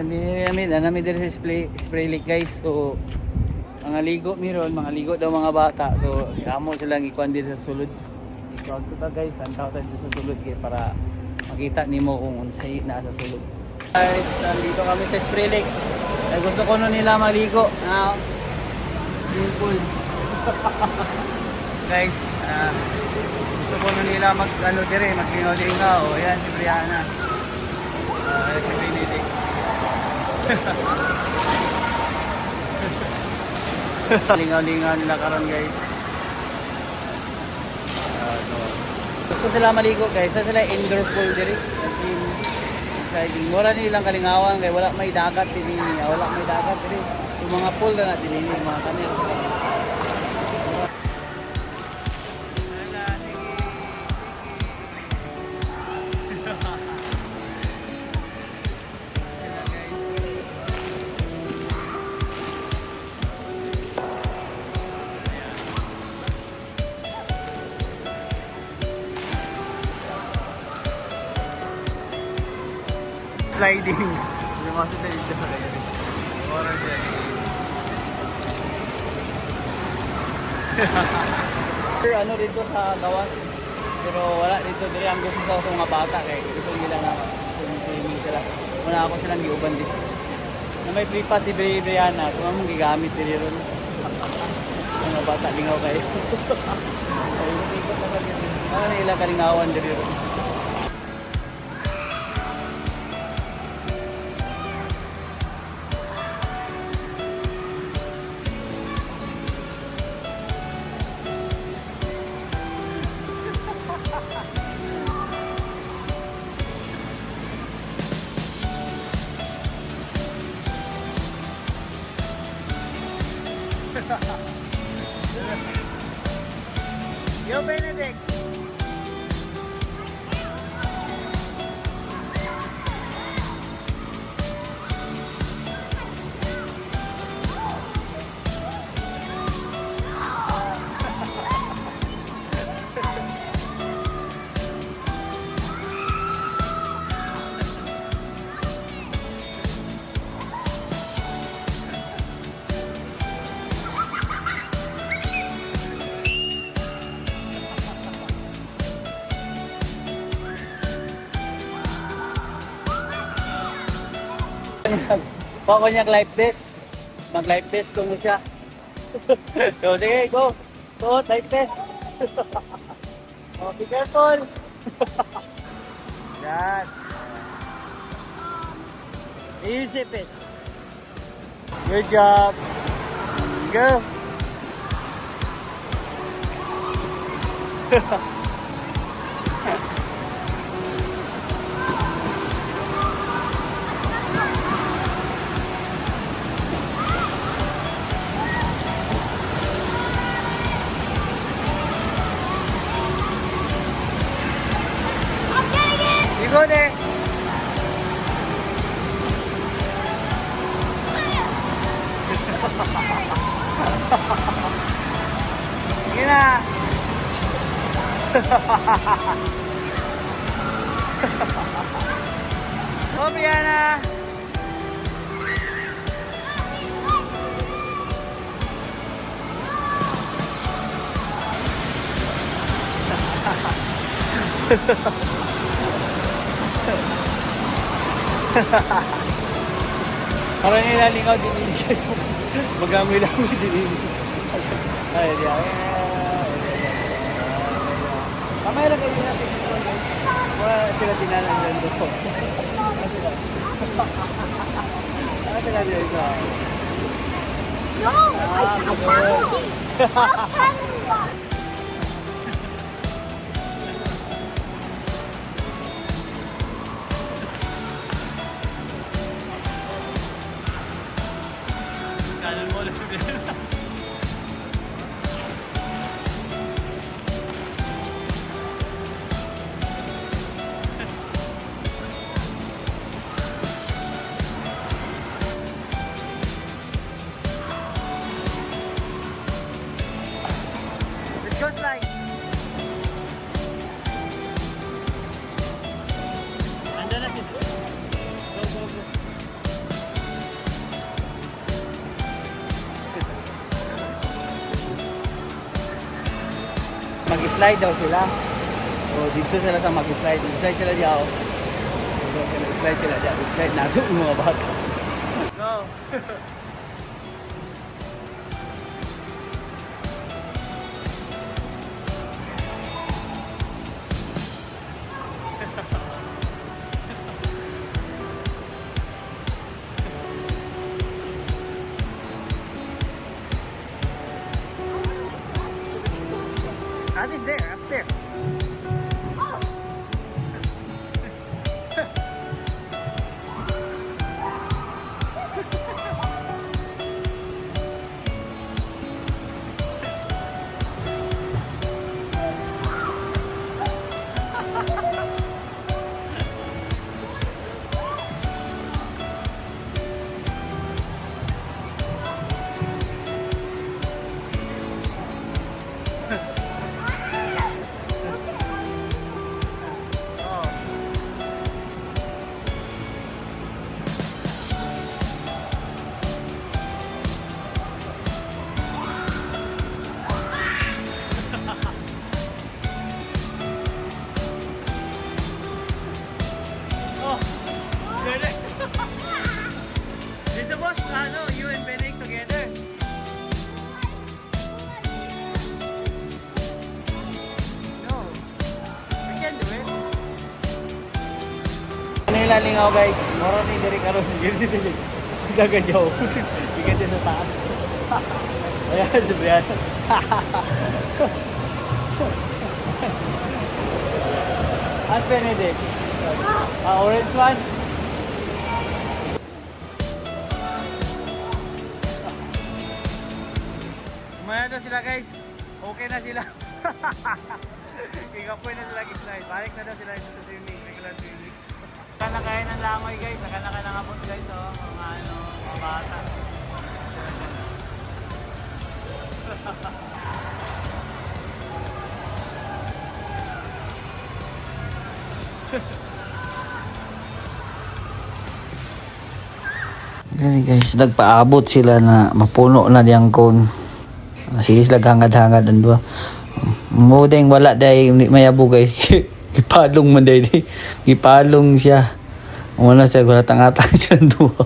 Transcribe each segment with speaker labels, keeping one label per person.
Speaker 1: nami diri sa spray lake guys. So mga ligo miron, mga ligo daw mga bata. So amo silang ikuan din sa sulod. Ikuan ko ta guys, antaw ta sa sulod kay para makita nimo kung unsay na sa sulod. Guys, dito kami sa spray lake. Ay gusto ko no nila maligo na swimming pool. Guys, gusto ko no nila mag ano dire, maglingaw-lingaw. O yan si Brianna. Si Benedict. Lingaw-lingaw nila karon guys. So, gusto sila maligo guys. Sa sila indoor pool dire. Mura nilang kalingawan kaya wala may dagat din. Wala may dagat dire. Yung mga pool na din mga kanil. Sliding. Lumasok na dito sa kaya. Oras yan. Ano dito sa gawas. Pero wala dito. Dito ang gusto sa mga bata. Kaya gusto nila na swimming sila. Muna ako silang giuban dito. Na may free pass si Brianna. Kung among gigamit dito ron. Mga bata lingaw kayo. Ikot na kami. Ano nila kalingawan dito ron. Yo, Benedict! Pako niya life vest. Mag life vest ko mo siya. So sige, go. Go, life vest. Oh, be careful. Yan. Easy fit. Good job. Go. Go there. Sige na. Oh, Brianna. Parang nilalingaw din ini. Magamoy-langoy din ini. Ay, diyan. Kamay lang kayo natin. Wala sila tinalang dyan doon. Saka sila dyan sa...
Speaker 2: No! I can't
Speaker 1: mag-slide daw sila. So dito sila sa mag-slide. Slide sila diyan. Slide sila diyan. Slide na yung mga bata. Go! Ati's there, upstairs. Dito boss, you and Benning together. No, we can do it. Kanila lingaw guys, moro ni diri karon jersey dili. Dagan jaw. Ikan din sa taas. Ayan si Brian. At Benedict. Orange one. Umaya na sila guys. Okay na sila. Kikapoy na sila slide. Balik na daw sila sa swimming. Regular swimming. Nakanakain ng langoy guys. Nakanakain ng abot guys. Oh. Mga bata.
Speaker 3: Gani guys, nagpaabot sila na mapuno na diyang cone. Sige sila hangad-hangad ang dua. Mudeng wala day mayabo guys. Gipalong man day. Gipalong siya. Wala siya gulatang-atang siya ang dua.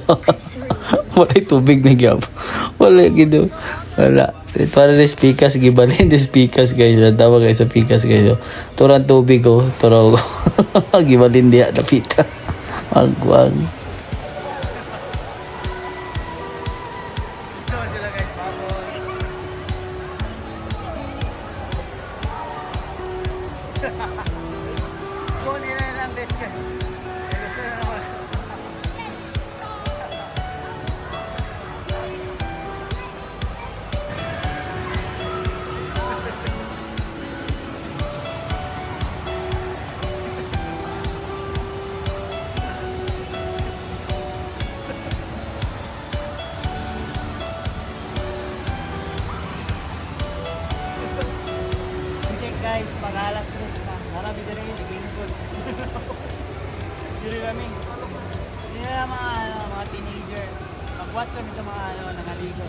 Speaker 3: Wala tubig na gyap. Wala gido. Wala. Ito na des pikas gibalin des pikas guys. Tawa guys sa pikas guys. Turan tubig ko, turo. Gibalin dia dapita. Wag.
Speaker 1: Kunin na lang best guys. Gusto na naman. Guys, pag-alas tres na. Marami din rin yung game goal. Dili kami. Dili na mga teenager. Mag-watch kami sa mga nangaligo.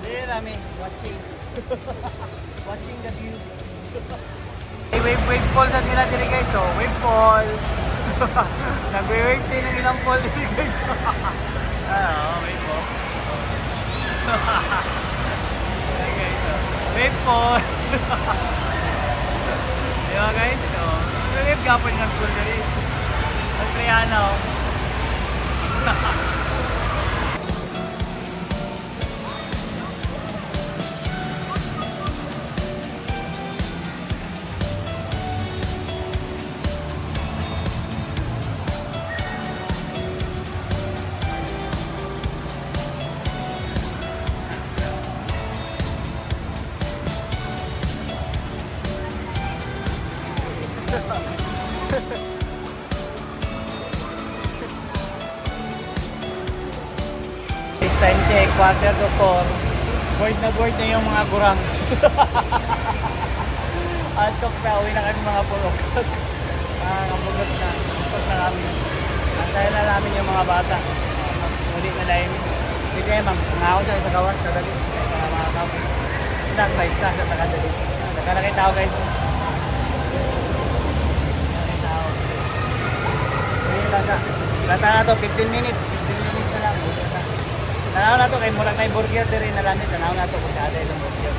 Speaker 1: Dili kami. Watching. Watching the view. Wave fall sa nila dili guys. So, wave fall. Nag-wave din ng ilang fall dili guys. Wave fall. Wave fall. Diba guys? So, wave gapon ng school dali. Ang Triana oh. Time check, quarter to 4. Board na yung mga gurang. Antok na, uwi na kami mga purok. Kamugot na. Antok na kami. Antayin na namin yung mga bata. Ulit na dahil. Hindi kayo, ma'am. Nga ako sa gawas. Kadali. Mga kapit. Nag-price na sa kadali. Baka na kayo tao guys. Lata na to, 15 minutes. 15 minutes na lang. Tanaw na to, kay murag na yung burger din na lang. Tanaw na to, kung kada yung burger.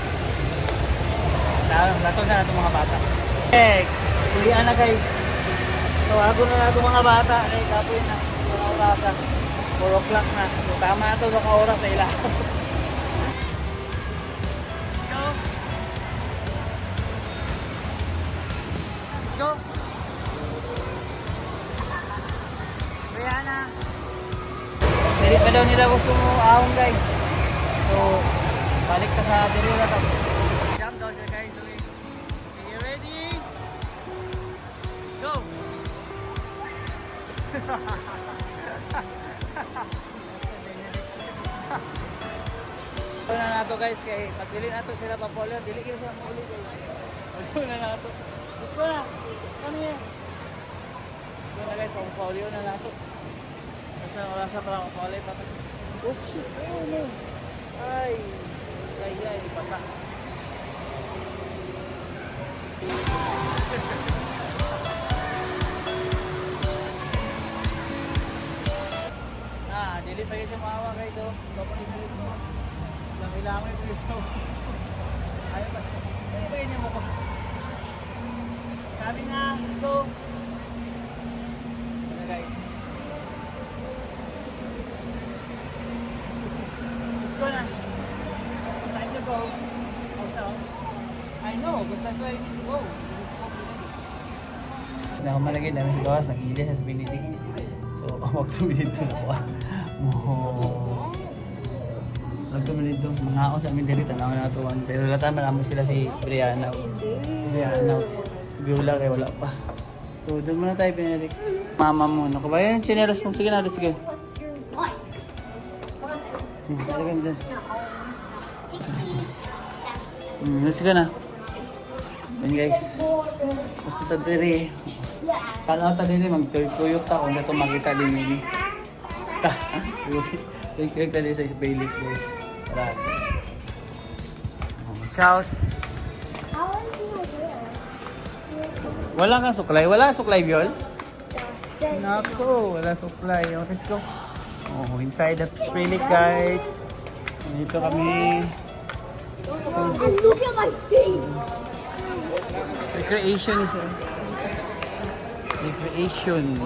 Speaker 1: Lato na na to mga bata. Eh, kulian na guys. Tawago na na to mga bata. Kay kapoy na. Mga orasa. 4 o'clock na. So, tama na to, baka oras sa ila. Go! Rihanna! Dili pa daw nila gusto mo ahon guys. So, balik ka sa dili na to. Jump down siya guys. Okay. Are you ready? Go! Ito na nato guys. Kaya pag dili nato sila pa-follow, dili kayo sa muli guys. Ito na nato. Ito na! Ano yan? Ito na guys, pang-follow na nato. Kasi orasa para mapalay pa. Oops, shit. Oh no. Ay. Ay, basa. Dili pa kayo sa maawa guys. Dapat i-delete mo. Kailangan yung please mo. Ayaw ba? Ayaw ba yun yung mukha? Sabi nga, ito. Ano guys? Let's go na. Time to go. Also, I know, but that's why I need to go. Nakamalagay namin sa gawas, nag-iila sa Benedict. So, mag-tumilid to na po. Nag-tumilid to. Mga ako sa amin dito, tanawan na ito. Pero latan, marami sila si Brianna. Brianna, Biola kaya wala pa. So, doon muna tayo, Benedict. Mama mo, ano ka ba yun? Chinelas mo. Sige na, let's go. Talagang doon. Let's go na. Yan guys. Basta tadiri. Kala ko tadiri, mag-tuyok ta kung ito makita din yun. Tuyok ka din sa Bailey guys. Tara. Watch out. Wala kang suklay? Wala suklay, Biol? Nako, wala suklay. Okay, let's go. Oh, inside the spray lake guys. Dito kami.
Speaker 2: And look at my feet.
Speaker 1: Recreation is recreation.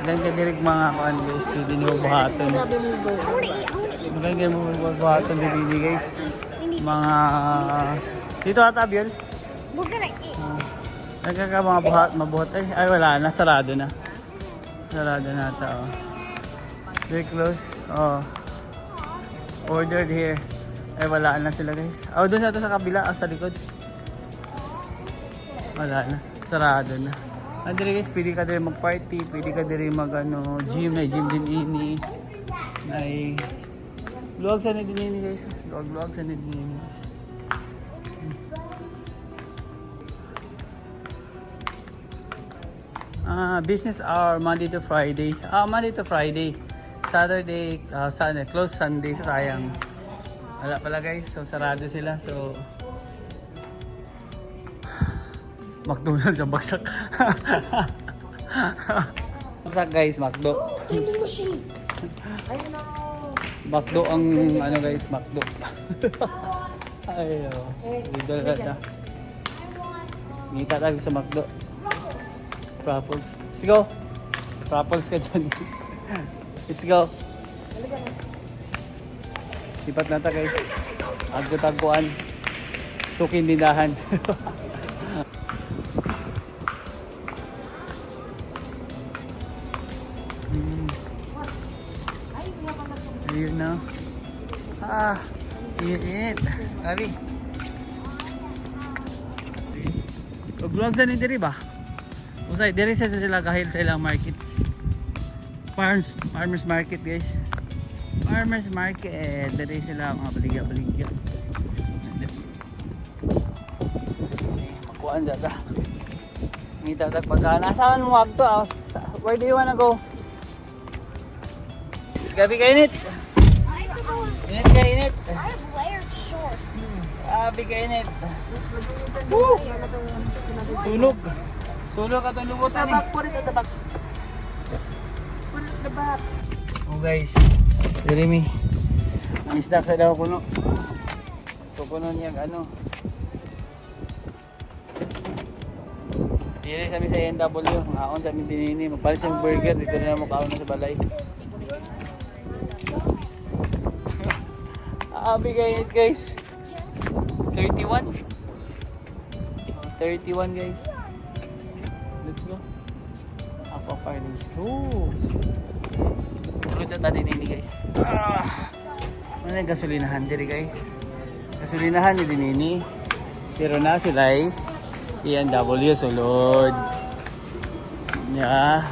Speaker 1: Ilan ka direct mga kuan guys. Pwede nyo buhaton. Maganda mo buhaton dito guys. Mga... Dito ata, Biol?
Speaker 2: We're gonna eat.
Speaker 1: Nagkaka mga mabuhat. Ay wala na. Sarado na. Sarado na ata. Oh. Very close. Oh. Ordered here. Ay wala na sila guys. Oh, doon sa kabila. Sa likod. Wala na. Sarado na. Andre guys, pwede ka din mag-party. Pwede ka din mag gym. May gym din ini. May vlog sa din ini guys. Vlog sa din ini. Business hour Monday to Friday. Monday to Friday. Saturday, Sunday, close Sunday. Sayang. Wala pala guys. So sarado sila. So McDonald's ang bagsak. Bagsak guys, McDo.
Speaker 2: Vending machine. I know.
Speaker 1: McDo ang ano guys, McDo. Ay, idol na. Ngita tayo sa McDo. Propels. Let's go. Propels ka dyan. Let's go. Sipat na ta guys. Agto-tagpuan. Sukin dindahan. Ayun na. Init. Sabi. Pag-vlog sa ni diri ba? Usay, diri sa sila kahil sa ilang market. Farmers market guys. Farmers market. Diri sila mga baligya-baligya. Makuhaan data. Ngita tag pagkaan. Asahan mo agto? Where do you wanna go? Gabi kainit. Init ka init.
Speaker 2: I have layered shorts.
Speaker 1: Grabe ka init. Woo! Sunog. Sunog ka itong lubutan eh.
Speaker 2: Put it at the back. Put it at the back.
Speaker 1: Oh guys, Jeremy. Isnak sa daw puno. Ito puno niyang ano. Dili sa mi sa NW, haon sa amin dinini, magpalit sa burger dito na mo kaon na sa balay. Abi guys, guys. 31. 31 guys. Let's go. Aqua Fire, let's go. Tulad sa tadi nini guys. Ano yung gasolinahan diri guys? Gasolinahan ni dinini. Pero na sila ay PNW sulod. Yeah.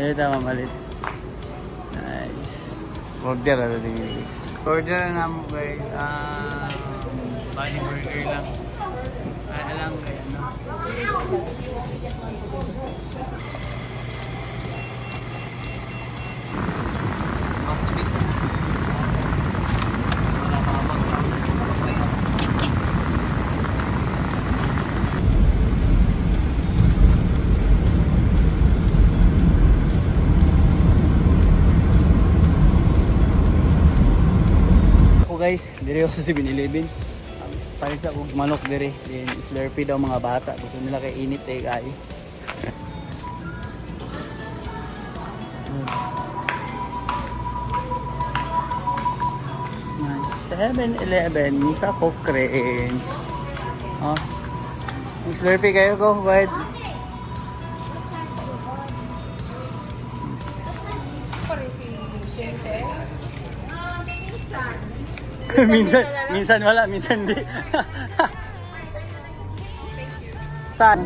Speaker 1: Ito mamalit. Nice. Order na din guys. Order na mo guys. Body burger lang. Ano lang guys. No? Guys, dire ako sa 7-Eleven. Palit ako manok dire. Then Slurpee daw mga bata. Gusto nila kay init eh kayo. 7-Eleven sa Cochrane. Oh. Slurpee kayo ko, go ahead. minsan wala, minsan di. Saan?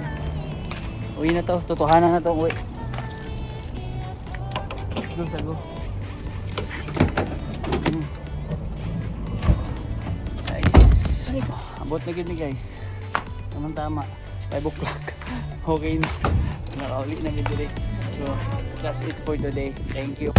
Speaker 1: Uwi na to, tutuhanan na to, uwi. Go, sago. Nice. Abot na gid ni guys. Tama. 5 o'clock. Okay na. Nakauli na gid direct. So, that's it for today. Thank you.